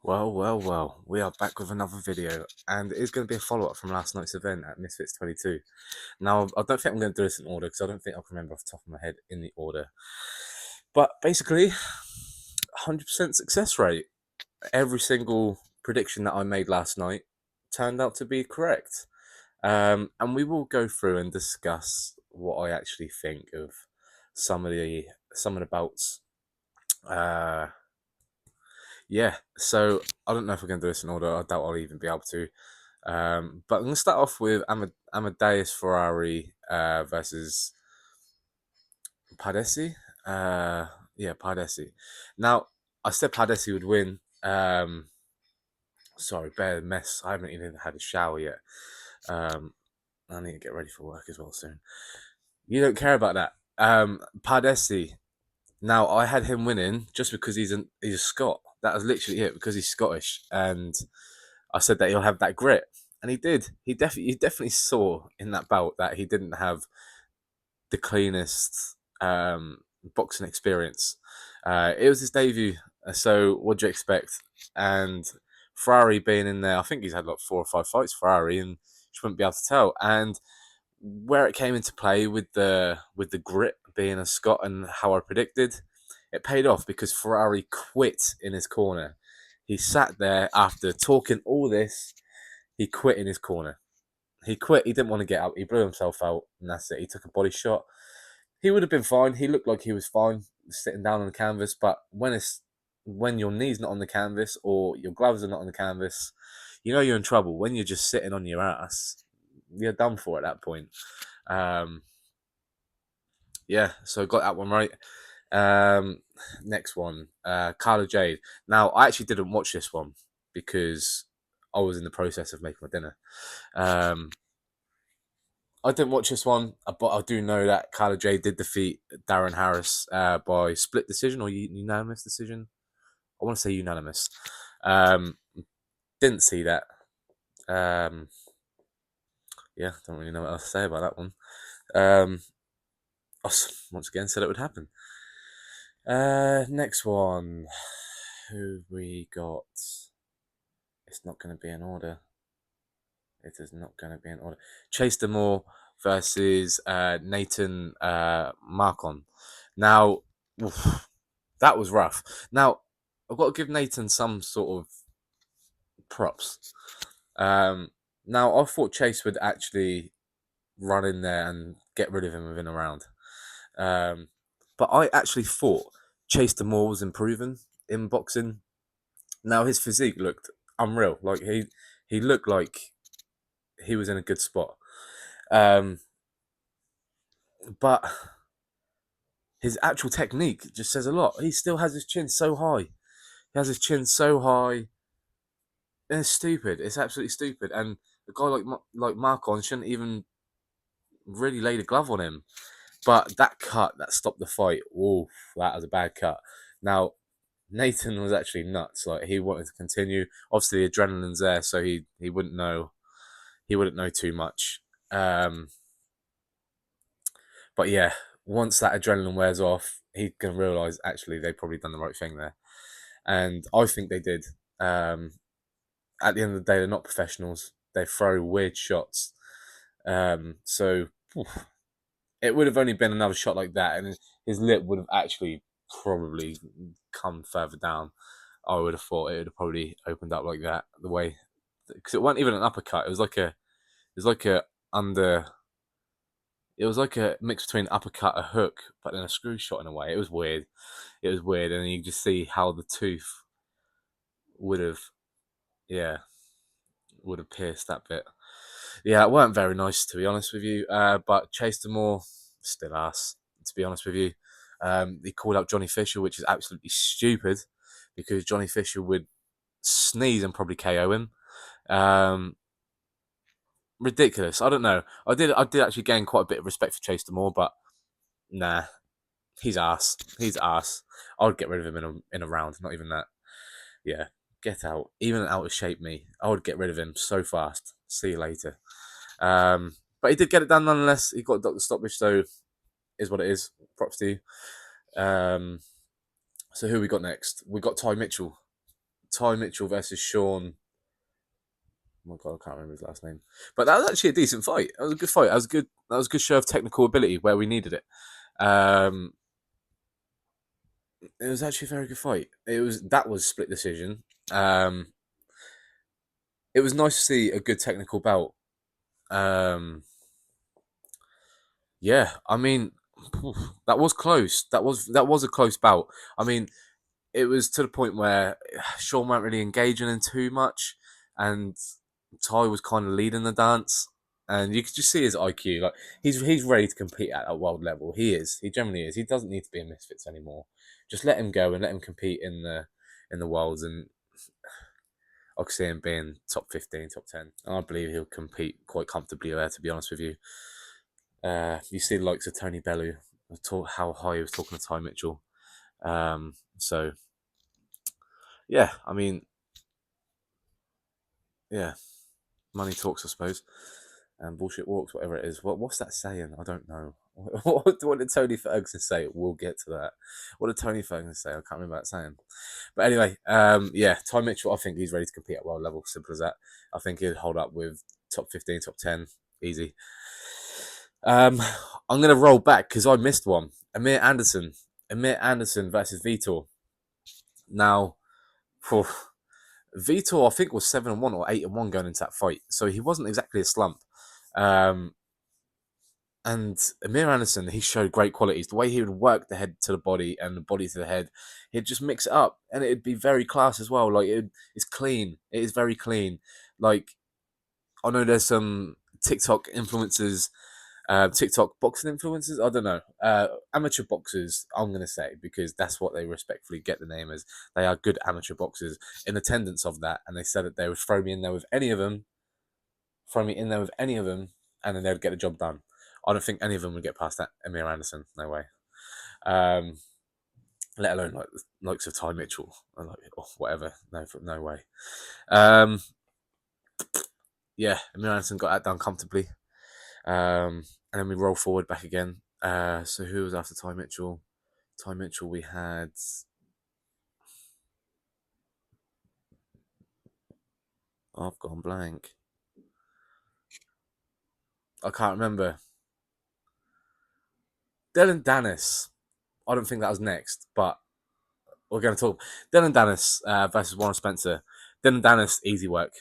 Well, we are back with another video, and it is going to be a follow-up from last night's event at Misfits 22. Now, I don't think I'm going to do this in order, because I don't think I can remember off the top of my head in the order. But basically, 100% success rate. Every single prediction that I made last night turned out to be correct. And we will go through and discuss what I actually think of some of the bouts. Yeah, so I don't know if we're going to do this in order. I doubt I'll even be able to. But I'm going to start off with Amadeus Ferrari versus Pardesi. Yeah, Pardesi. Now, I said Pardesi would win. Sorry, bear mess. I haven't even had a shower yet. I need to get ready for work as well soon. You don't care about that. Pardesi. Now, I had him winning just because he's a Scot. That was literally it, because he's Scottish, and I said that he'll have that grit, and he did. He definitely saw in that bout that he didn't have the cleanest boxing experience. It was his debut, so what do you expect? And Ferrari being in there, I think he's had like 4 or 5 fights, Ferrari, and you wouldn't be able to tell. And where it came into play with the grit being a Scot and how I predicted, it paid off because Ferrari quit in his corner. He sat there after talking all this. He quit in his corner. He quit. He didn't want to get up. He blew himself out, and that's it. He took a body shot. He would have been fine. He looked like he was fine sitting down on the canvas. But when your knee's not on the canvas or your gloves are not on the canvas, you know you're in trouble. When you're just sitting on your ass, you're done for at that point. Yeah, so got that one right. Next one, Carla Jade. Now, I actually didn't watch this one because I was in the process of making my dinner. I didn't watch this one, but I do know that Carla Jade did defeat Darren Harris by split decision or unanimous decision. I want to say unanimous. Didn't see that. Yeah, don't really know what else to say about that one. I once again said it would happen. Next one. Who we got? It's not going to be in order. It is not going to be in order. Chase Demore versus Nathan Marcon. Now, that was rough. Now, I've got to give Nathan some sort of props. Now, I thought Chase would actually run in there and get rid of him within a round. But I actually thought Chase Demore was improving in boxing. Now, his physique looked unreal. Like, he looked like he was in a good spot. But his actual technique just says a lot. He still has his chin so high. He has his chin so high. And it's stupid. It's absolutely stupid. And a guy like Marcon shouldn't even really lay the glove on him. But that cut that stopped the fight. Whoa, that was a bad cut. Now, Nathan was actually nuts. Like, he wanted to continue. Obviously, the adrenaline's there, so he wouldn't know. He wouldn't know too much. But yeah, once that adrenaline wears off, he can realise actually they probably done the right thing there, and I think they did. At the end of the day, they're not professionals. They throw weird shots. So it would have only been another shot like that, and his lip would have actually probably come further down. I would have thought it would have probably opened up like that, the way, because it wasn't even an uppercut. It was like a under. It was like a mix between uppercut, a hook, but then a screw shot in a way. It was weird. It was weird, and you just see how the tooth would have, yeah, would have pierced that bit. Yeah, it weren't very nice, to be honest with you. But Chase Demore, still ass, to be honest with you. He called out Johnny Fisher, which is absolutely stupid, because Johnny Fisher would sneeze and probably KO him. Ridiculous. I don't know. I did actually gain quite a bit of respect for Chase Demore, but nah, he's ass. He's ass. I would get rid of him in a round. Not even that. Yeah, get out. Even out of shape me, I would get rid of him so fast. See you later. But he did get it done nonetheless. He got Dr. Stoppage, so is what it is. Props to you. So who we got next? We got Ty Mitchell. Ty Mitchell versus Sean. Oh my god, I can't remember his last name. But that was actually a decent fight. That was a good fight. That was good. That was a good show of technical ability where we needed it. Um, it was actually a very good fight. That was split decision. Um, it was nice to see a good technical bout. Um, yeah, I mean, that was close. That was a close bout. I mean, it was to the point where Sean weren't really engaging in too much, and Ty was kind of leading the dance. And you could just see his IQ. Like he's ready to compete at a world level. He is. He generally is. He doesn't need to be in Misfits anymore. Just let him go and let him compete in the worlds. And I could see him being top 15, top 10. And I believe he'll compete quite comfortably there. To be honest with you, you see the likes of Tony Bellew. How high he was talking to Ty Mitchell. So yeah, I mean, yeah, money talks, I suppose, and bullshit walks, whatever it is. What's that saying? I don't know. What did Tony Ferguson say? We'll get to that. What did Tony Ferguson say? I can't remember that saying. But anyway, yeah, Ty Mitchell, I think he's ready to compete at world level. Simple as that. I think he'd hold up with top 15, top 10, easy. I'm gonna roll back because I missed one. Amir Anderson versus Vitor. Now, phew, Vitor, I think, was 7-1 or 8-1 going into that fight, so he wasn't exactly a slump. Um, and Amir Anderson, he showed great qualities. The way he would work the head to the body and the body to the head, he'd just mix it up, and it'd be very class as well. Like it's clean. It is very clean. Like I know there's some TikTok influencers, TikTok boxing influencers. I don't know, amateur boxers. I'm gonna say because that's what they respectfully get the name as. They are good amateur boxers in attendance of that, and they said that they would throw me in there with any of them, and then they'd get the job done. I don't think any of them would get past that Amir Anderson. No way. Um, let alone like the likes of Ty Mitchell or whatever. No way. Um, yeah, Amir Anderson got that done comfortably. And then we roll forward back again. So who was after Ty Mitchell? Ty Mitchell, we had. I've gone blank. I can't remember. Dylan Dennis. I don't think that was next, but we're going to talk. Dylan Dennis versus Warren Spencer. Dylan Dennis, easy work.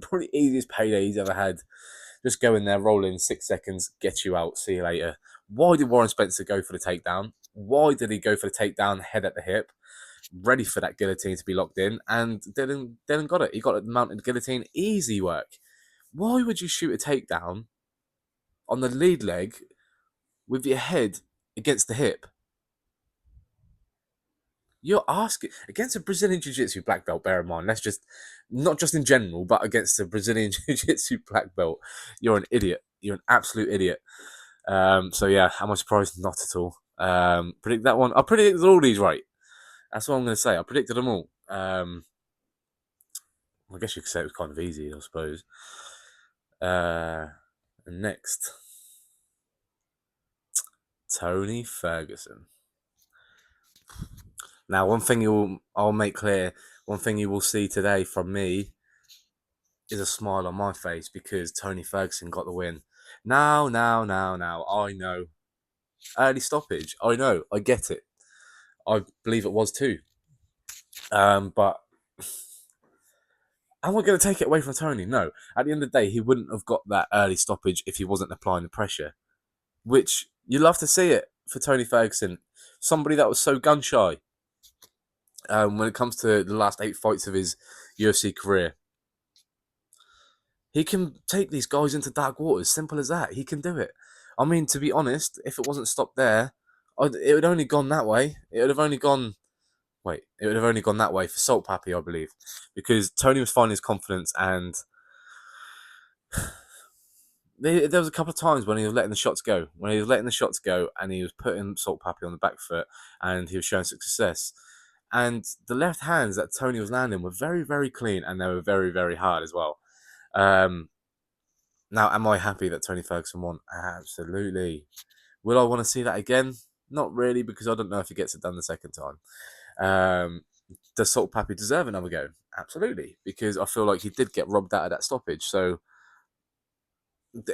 Probably easiest payday he's ever had. Just go in there, roll in 6 seconds, get you out, see you later. Why did Warren Spencer go for the takedown? Why did he go for the takedown, head at the hip, ready for that guillotine to be locked in? And Dylan got it. He got a mounted guillotine, easy work. Why would you shoot a takedown on the lead leg with your head against the hip? You're asking against a Brazilian Jiu-Jitsu black belt. Bear in mind, that's just not just in general, but against a Brazilian Jiu-Jitsu black belt. You're an idiot. You're an absolute idiot. So yeah, am I surprised? Not at all. Predict that one. I predicted all these right. That's what I'm going to say. I predicted them all. I guess you could say it was kind of easy, I suppose. Next, Tony Ferguson. Now, I'll make clear. One thing you will see today from me is a smile on my face because Tony Ferguson got the win. Now. I know. Early stoppage. I know. I get it. I believe it was too. But am I going to take it away from Tony? No. At the end of the day, he wouldn't have got that early stoppage if he wasn't applying the pressure, which you love to see it for Tony Ferguson. Somebody that was so gun shy when it comes to the last 8 fights of his UFC career. He can take these guys into dark waters. Simple as that. He can do it. I mean, to be honest, if it wasn't stopped there, it would have only gone that way. It would have only gone. Wait, it would have only gone that way for Salt Pappy, I believe, because Tony was finding his confidence, and there was a couple of times when he was letting the shots go. And he was putting Salt Pappy on the back foot, and he was showing success. And the left hands that Tony was landing were very, very clean, and they were very, very hard as well. Now, am I happy that Tony Ferguson won? Absolutely. Will I want to see that again? Not really, because I don't know if he gets it done the second time. Does Salt Pappy deserve another go? Absolutely, because I feel like he did get robbed out of that stoppage. So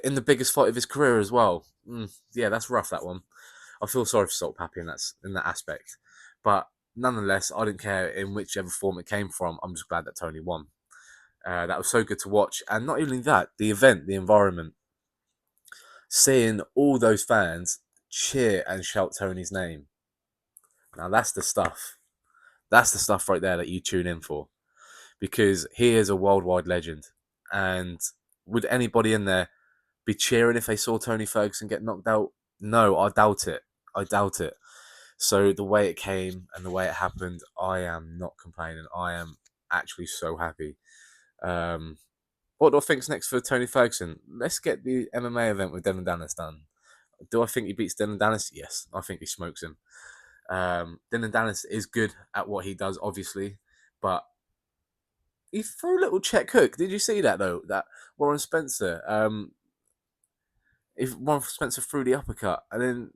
in the biggest fight of his career as well. Yeah, that's rough, that one. I feel sorry for Salt Pappy in that aspect, but nonetheless, I didn't care in whichever form it came from. I'm just glad that Tony won. That was so good to watch, and not only that, the event, the environment, seeing all those fans cheer and shout Tony's name. Now that's the stuff. That's the stuff right there that you tune in for, because he is a worldwide legend. And would anybody in there be cheering if they saw Tony Ferguson get knocked out? No, I doubt it. I doubt it. So the way it came and the way it happened, I am not complaining. I am actually so happy. Um, what do I think's next for Tony Ferguson? Let's get the MMA event with Dazn done. Do I think he beats Dillon Danis? Yes, I think he smokes him. Dillon Danis is good at what he does, obviously, but he threw a little check hook. Did you see that though? That Warren Spencer. If Warren Spencer threw the uppercut and then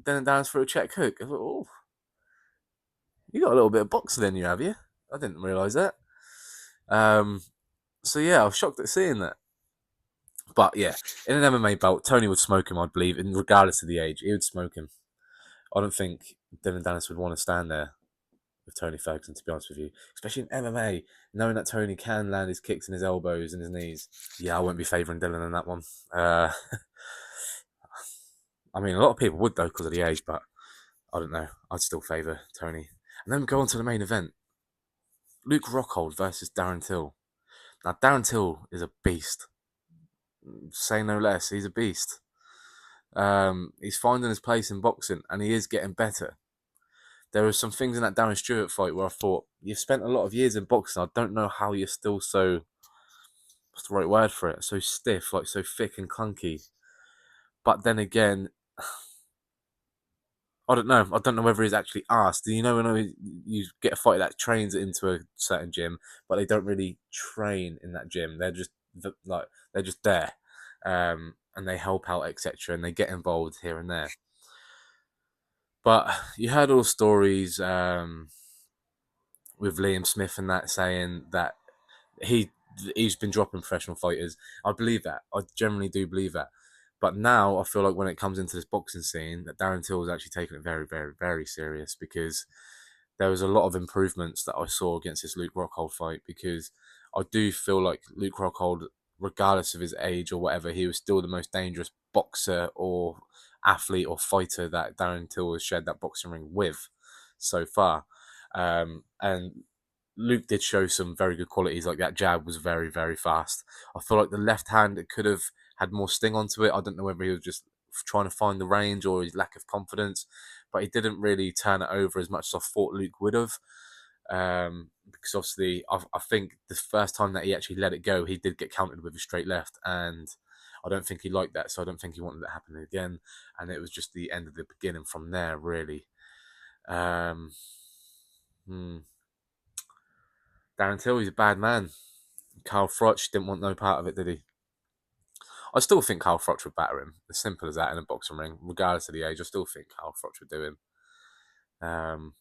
Dillon Danis threw a check hook. I thought, oh, you got a little bit of boxing in you, have you? I didn't realise that. Um, so yeah, I was shocked at seeing that. But yeah, in an MMA bout, Tony would smoke him, I believe, and regardless of the age, he would smoke him. I don't think Dillon Danis would want to stand there with Tony Ferguson, to be honest with you, especially in MMA, knowing that Tony can land his kicks and his elbows and his knees. Yeah, I wouldn't be favouring Dillon in that one. Uh, I mean, a lot of people would though because of the age, but I don't know. I'd still favour Tony. And then we go on to the main event: Luke Rockhold versus Darren Till. Now, Darren Till is a beast. Say no less. He's a beast. He's finding his place in boxing, and he is getting better. There were some things in that Darren Stewart fight where I thought, you've spent a lot of years in boxing. I don't know how you're still so, what's the right word for it? So stiff, like so thick and clunky. But then again, I don't know. I don't know whether he's actually asked. Do you know when you get a fighter that trains into a certain gym, but they don't really train in that gym? They're just like they're just there, and they help out, etc. And they get involved here and there. But you heard all the stories with Liam Smith and that saying that he he's been dropping professional fighters. I believe that. I generally do believe that. But now I feel like when it comes into this boxing scene, that Darren Till is actually taking it very, very, very serious, because there was a lot of improvements that I saw against this Luke Rockhold fight, because I do feel like Luke Rockhold, regardless of his age or whatever, he was still the most dangerous boxer or athlete or fighter that Darren Till has shared that boxing ring with so far. And Luke did show some very good qualities. Like that jab was very, very fast. I feel like the left hand, it could have had more sting onto it. I don't know whether he was just trying to find the range or his lack of confidence, but he didn't really turn it over as much as I thought Luke would have. Because obviously, I think the first time that he actually let it go, he did get countered with a straight left, and I don't think he liked that, so I don't think he wanted that happening again. And it was just the end of the beginning from there, really. Um, hmm. Darren Till, he's a bad man. Carl Froch didn't want no part of it, did he? I still think Carl Froch would batter him. As simple as that in a boxing ring, regardless of the age. I still think Carl Froch would do him.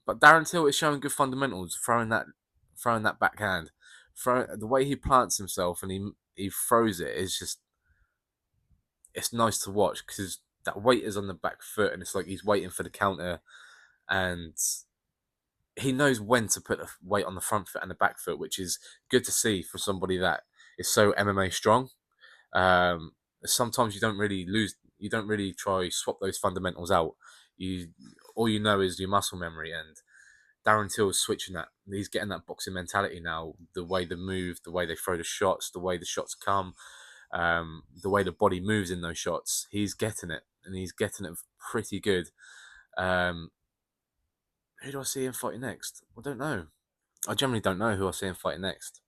But Darren Till is showing good fundamentals, throwing that backhand, the way he plants himself and he throws it is just, it's nice to watch, because that weight is on the back foot and it's like he's waiting for the counter, and he knows when to put the weight on the front foot and the back foot, which is good to see for somebody that is so MMA strong. Um, Sometimes you don't really try swap those fundamentals out. You All you know is your muscle memory, and Darren Till's switching that. He's getting that boxing mentality now. The way they move, the way they throw the shots, the way the shots come, the way the body moves in those shots. He's getting it, and he's getting it pretty good. Um, who do I see him fighting next? I don't know. I generally don't know who I see him fighting next.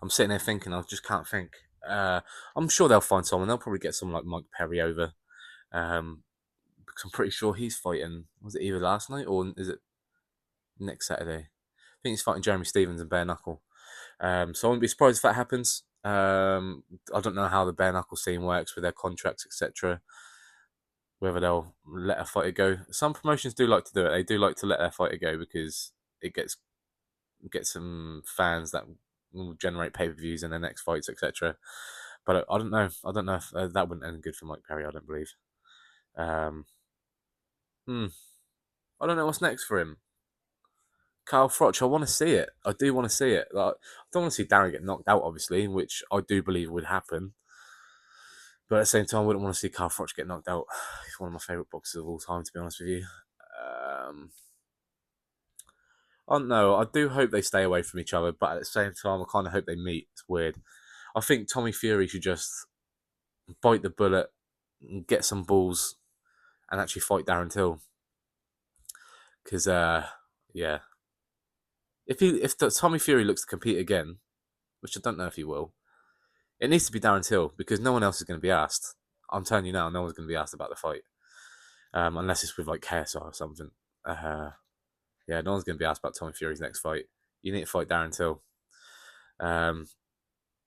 I'm sitting there thinking, I just can't think. I'm sure they'll find someone. They'll probably get someone like Mike Perry over. Because I'm pretty sure he's fighting. Was it either last night or is it next Saturday? I think he's fighting Jeremy Stevens and Bare Knuckle. So I wouldn't be surprised if that happens. I don't know how the Bare Knuckle scene works with their contracts, etc. Whether they'll let a fighter go. Some promotions do like to do it. They do like to let their fighter go because it gets some fans that will generate pay-per-views in their next fights, etc. But I don't know. I don't know if that wouldn't end good for Mike Perry. I don't believe. Um, hmm, I don't know what's next for him. Kyle Froch, I want to see it. I do want to see it. Like, I don't want to see Darren get knocked out, obviously, which I do believe would happen. But at the same time, I wouldn't want to see Kyle Froch get knocked out. He's one of my favourite boxers of all time, to be honest with you. I don't know. I do hope they stay away from each other, but at the same time, I kind of hope they meet. It's weird. I think Tommy Fury should just bite the bullet, get some balls, and actually fight Darren Till. Because, yeah, if Tommy Fury looks to compete again, which I don't know if he will, it needs to be Darren Till because no one else is going to be asked. I'm telling you now, no one's going to be asked about the fight, unless it's with like KSI or something. Yeah, no one's going to be asked about Tommy Fury's next fight. You need to fight Darren Till.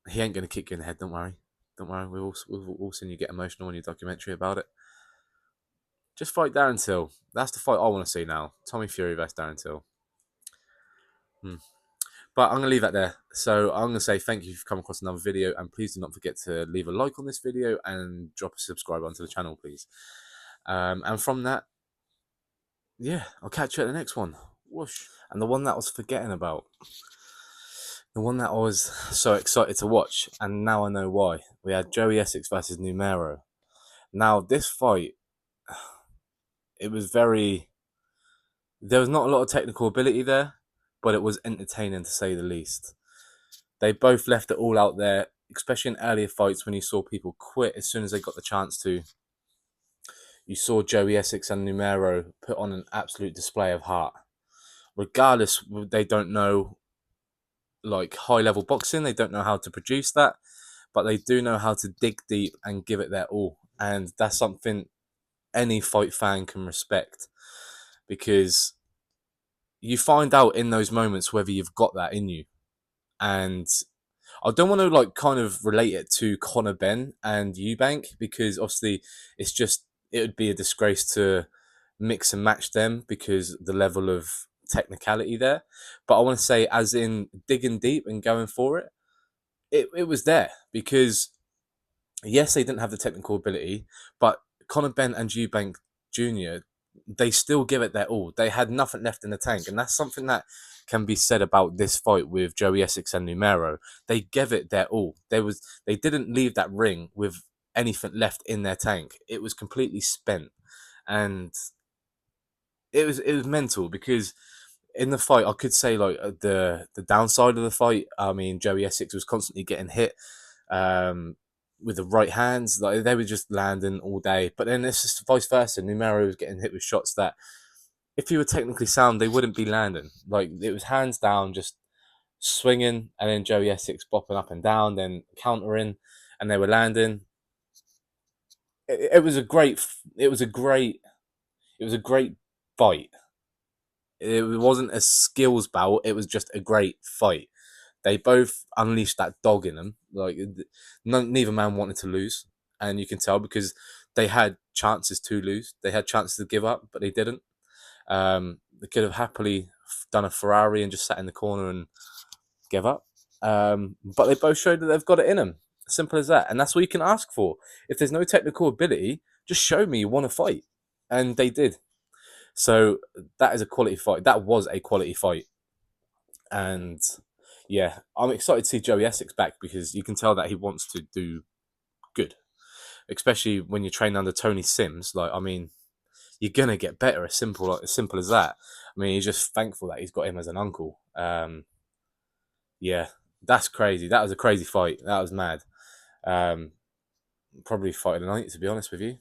He ain't going to kick you in the head. Don't worry. Don't worry. We've all seen you get emotional in your documentary about it. Just fight Darren Till. That's the fight I want to see now. Tommy Fury versus Darren Till. But I'm going to leave that there. So I'm going to say thank you for coming across another video. And please do not forget to leave a like on this video and drop a subscribe onto the channel, please. And from that, yeah, I'll catch you at the next one. Whoosh. And the one that I was forgetting about. The one that I was so excited to watch. And now I know why. We had Joey Essex versus Numero. Now, this fight, it was very... There was not a lot of technical ability there, but it was entertaining to say the least. They both left it all out there, especially in earlier fights when you saw people quit as soon as they got the chance to. You saw Joey Essex and Numero put on an absolute display of heart. Regardless, they don't know like high-level boxing. They don't know how to produce that, but they do know how to dig deep and give it their all. And that's something any fight fan can respect because you find out in those moments whether you've got that in you. And I don't want to like kind of relate it to Conor Benn and Eubank because obviously it would be a disgrace to mix and match them because the level of technicality there. But I want to say as in digging deep and going for it, it was there because yes, they didn't have the technical ability, but Conor Benn and Eubank Jr., they still give it their all. They had nothing left in the tank, and that's something that can be said about this fight with Joey Essex and Numero. They gave it their all. They didn't leave that ring with anything left in their tank. It was completely spent, and it was mental because in the fight, I could say like the downside of the fight. I mean, Joey Essex was constantly getting hit. With the right hands, like they were just landing all day. But then it's just vice versa. Numero was getting hit with shots that, if he were technically sound, they wouldn't be landing. Like it was hands down, just swinging, and then Joey Essex bopping up and down, then countering, and they were landing. It was a great. It was a great. It was a great fight. It wasn't a skills bout. It was just a great fight. They both unleashed that dog in them. Like neither man wanted to lose, and you can tell because they had chances to lose. They had chances to give up, but they didn't. They could have happily done a Ferrari and just sat in the corner and give up. But they both showed that they've got it in them. Simple as that, and that's all you can ask for. If there's no technical ability, just show me you want to fight, and they did. So that is a quality fight. That was a quality fight. And yeah, I'm excited to see Joey Essex back because you can tell that he wants to do good, especially when you train under Tony Sims. Like, I mean, you're gonna get better. As simple as that. I mean, he's just thankful that he's got him as an uncle. Yeah, that's crazy. That was a crazy fight. That was mad. Probably fight of the night, to be honest with you.